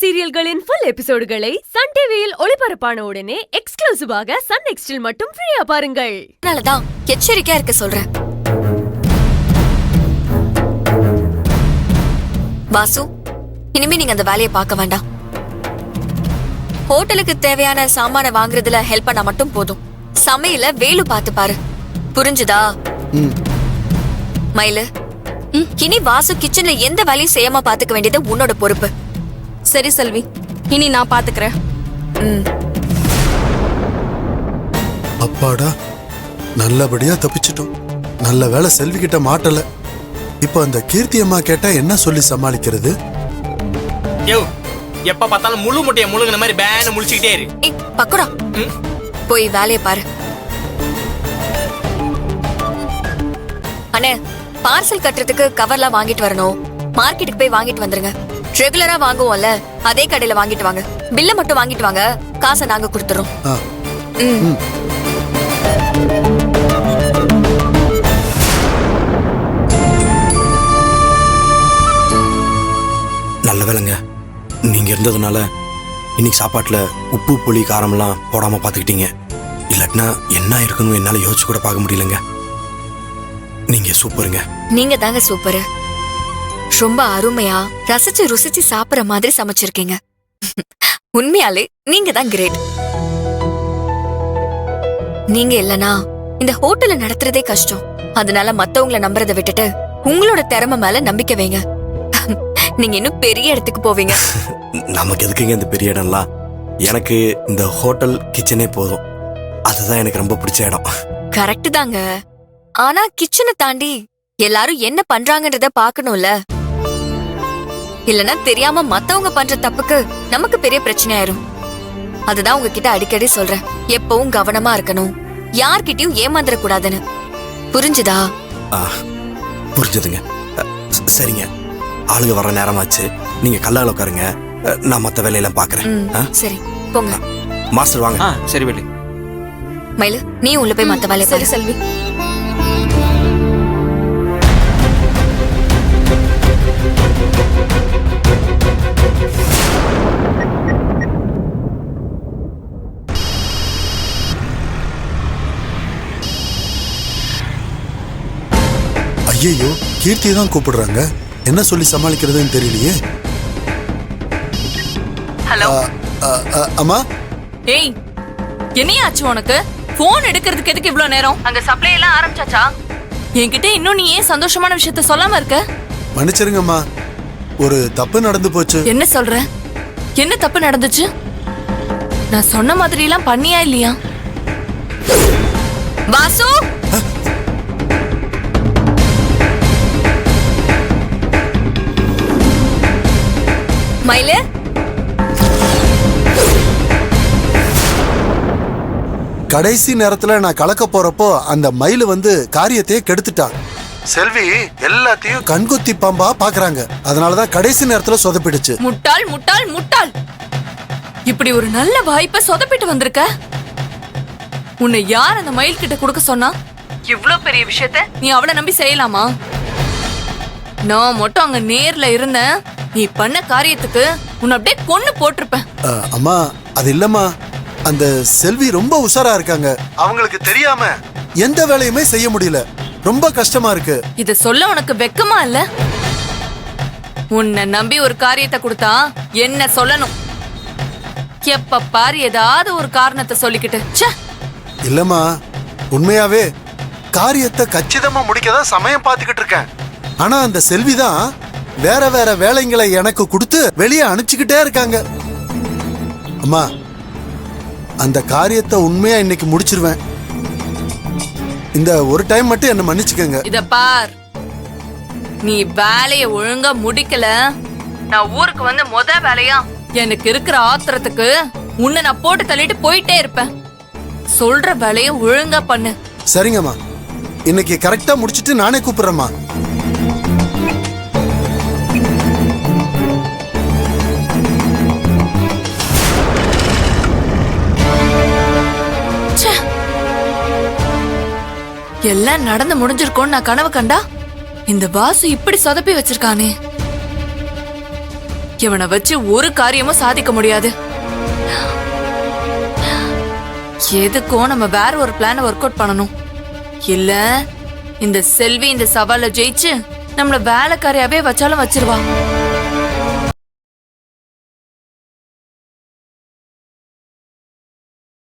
சீரியல்களின் full எபிசோடுகளை Sun டிவியில் ஒளிபரப்பான உடனே எக்ஸ்க்ளூசிவாக சன் நெக்ஸ்டில் மட்டும் ஃப்ரீயா பாருங்கள். அதனாலதான் எச்சரிக்கையா இருக்க சொல்றேன். வாசு, இனிமே நீங்க அந்த வேலையை பார்க்க வேண்டாம். ஹோட்டலுக்கு தேவையான சாமான வாங்குறதுல ஹெல்ப் பண்ணா மட்டும் போதும். சமையல வேலு பார்த்து பாரு, புரிஞ்சுதா? மயிலு, இனி வாசு கிச்சன்ல எந்த வேலையும் செய்யாம பாத்துக்க வேண்டியது உன்னோட பொறுப்பு. சரி செல்வி, இனி நான் பாத்துக்கிறேன். அப்பாடா, நல்லபடியா தப்பிச்சிட்டோம். நல்ல வேலை செல்வி கிட்ட மாட்டல. இப்ப அந்த கீர்த்தி அம்மா கேட்டா என்ன சொல்லி சமாளிக்கிறது? எப்ப பார்த்தாலும் முழு முட்டைய முழுங்கின மாதிரி பேன முழிச்சுக்கிட்டே இரு. பக்குடா, போய் வேலையை பாரு. அண்ணே, பார்சல் கட்டுறதுக்கு கவர்லாம் வாங்கிட்டு வரணும். மார்க்கெட்டுக்கு போய் வாங்கிட்டு வந்துருங்க. ரெகுலரா வாங்குவோம்ல, அதே கடையில வாங்கிட்டு வாங்க. பில்ல மட்டும் வாங்கிட்டு வாங்க, காசை நாங்க கொடுத்துறோம். நல்ல வேலைங்க, நீங்க இருந்ததுனால இன்னைக்கு சாப்பாட்டுல உப்பு புளி காரம்லாம் போடாம பாத்துக்கிட்டீங்க. இல்லாட்டினா என்ன இருக்குன்னு என்னால யோசிச்சு கூட பார்க்க முடியலங்க. நீங்க சூப்பருங்க. நீங்க தாங்க சூப்பரு. ரொம்ப அருமையா ரசிச்சு ருசிச்சு சாப்பிடுற மாதிரி சமைச்சிருக்கீங்க. உண்மையாலே நீங்க தான் கிரேட். நீங்க இல்லனா இந்த ஹோட்டலை நடத்துறதே கஷ்டம். அதனால மத்தவங்கள நம்புறதை விட்டுட்டு உங்களோட திறமை மேல நம்பிக்கை வைங்க. நீங்க இன்னும் பெரிய இடத்துக்கு போவீங்க. நமக்கு எதுக்குங்க இந்த பெரிய இடம்லாம்? எனக்கு இந்த ஹோட்டல் கிச்சனே போதும். அதுதான் எனக்கு ரொம்ப பிடிச்ச இடம். கரெக்ட் தாங்க. ஆனா கிச்சனை தாண்டி எல்லாரும் என்ன பண்றாங்கன்றத பாக்கணும்ல. இல்லனா தெரியாம மத்தவங்க பண்ற தப்புக்கு நமக்கு பெரிய பிரச்சனை ஆயிரும். அதுதான் உங்ககிட்ட அடிக்கடி சொல்றேன், எப்பவும் கவனமா இருக்கணும், யார்கிட்டயும் ஏமாந்துட கூடாதுன்னு. புரிஞ்சுதா? புரிஞ்சதுங்க. சரிங்க, ஆளுங்க வர நேரமாச்சு. நீங்க கல்லால உட்காருங்க, நான் மத்த வேலையெல்லாம் பாக்குறேன். சரி, போங்க. மாஸ்டர் வாங்க. சரி வேலு. மயிலு, நீ உள்ள போய் மத்த வேலையை சரி செல்வி. ஐயோ, கீர்த்தி தான் கூப்பிடுறாங்க. என்ன சொல்லி சமாளிக்கிறதுன்னு தெரியலையே. ஹலோ அம்மா. ஏய், என்னையாச்சு உனக்கு? போன் எடுக்கிறதுக்கு எதுக்கு இவ்ளோ நேரம்? அங்க சப்ளை எல்லாம் ஆரம்பிச்சாச்சா? என்கிட்ட இன்னும் நீ ஏன் சந்தோஷமான விஷயத்த சொல்லாம இருக்க? மன்னிச்சிருங்கம்மா, ஒரு தப்பு நடந்து போச்சு. என்ன சொல்ற? என்ன தப்பு நடந்துச்சு? நான் சொன்ன மாதிரி எல்லாம் பண்ணியா இல்லையா? வாசு, மயிலு, கடைசி நேரத்துல நான் கலக்க போறப்போ அந்த மயிலு வந்து காரியத்தையே கெடுத்துட்டான். செல்வி எல்லாத்தையும் கண்குத்தி பாம்பா பாக்குறாங்க. அதனாலதான் கடைசி நேரத்துல சொதப்பிடுச்சு. முட்டாள் முட்டாள் முட்டாள்! இப்படி ஒரு நல்ல வாய்ப்பை சொதப்பிட்டு வந்திருக்க. உன்னை யார் அந்த மயில் கிட்ட கொடுக்க சொன்னா? இவ்ளோ பெரிய விஷயத்த நீ அவளை நம்பி செய்யலாமா? நான் மட்டும் அங்க நேர்ல இருந்தேன், நீ பண்ண காரியத்துக்கு உன்னை அப்படியே கொன்னு போட்டிருப்பேன். அம்மா, அது இல்லம்மா, அந்த செல்வி ரொம்ப உஷாரா இருக்காங்க. அவங்களுக்கு தெரியாம எந்த வேலையுமே செய்ய முடியல. ரொம்ப கஷ்டமா இருக்கு. இத சொல்ல உனக்கு வெக்கமா இல்ல? உன்னை நம்பி ஒரு காரியத்தை கொடுத்தா என்ன சொல்லணும்? எப்ப பாரு ஏதாவது ஒரு காரணத்தை சொல்லிக்கிட்டு. இல்லம்மா, உண்மையாவே காரியத்தை கச்சிதமா முடிக்கதான் சமயம் பார்த்துக்கிட்டு இருக்கேன். ஆனா அந்த செல்வி தான் வேற வேற வேலைங்களை எனக்கு கொடுத்து வெளியே அனுப்பிச்சுக்கிட்டே இருக்காங்க. அம்மா, அந்த காரியத்தை உண்மையா இன்னைக்கு முடிச்சிருவேன். இந்த ஒரு டைம் மட்டும் என்ன மன்னிச்சுக்கங்க. இத பார், நீ வேலைய ஒழுங்கா முடிக்கல, நான் ஊருக்கு வந்து வேலையா எனக்கு இருக்கிற ஆத்திரத்துக்கு உன்னை நான் போட்டு தள்ளிட்டு போயிட்டே இருப்பேன். சொல்ற வேலைய ஒழுங்கா பண்ணு. சரிங்கம்மா, இன்னைக்கு கரெக்டா முடிச்சிட்டு நானே கூப்பிடுறேம்மா. எல்லாம் நடந்து முடிஞ்சிருக்கோன்னு நான் கனவு கண்டா இந்த வாசு இப்படி சொதப்பி வச்சிருக்கானே. இவனை வச்சு ஒரு காரியமும் சாதிக்க முடியாது. எதுக்கும் நம்ம வேற ஒரு பிளான ஒர்க் அவுட் பண்ணணும். இல்ல இந்த செல்வி இந்த சவால ஜெயிச்சு நம்மள வேலைக்காரியாவே வச்சாலும் வச்சிருவா.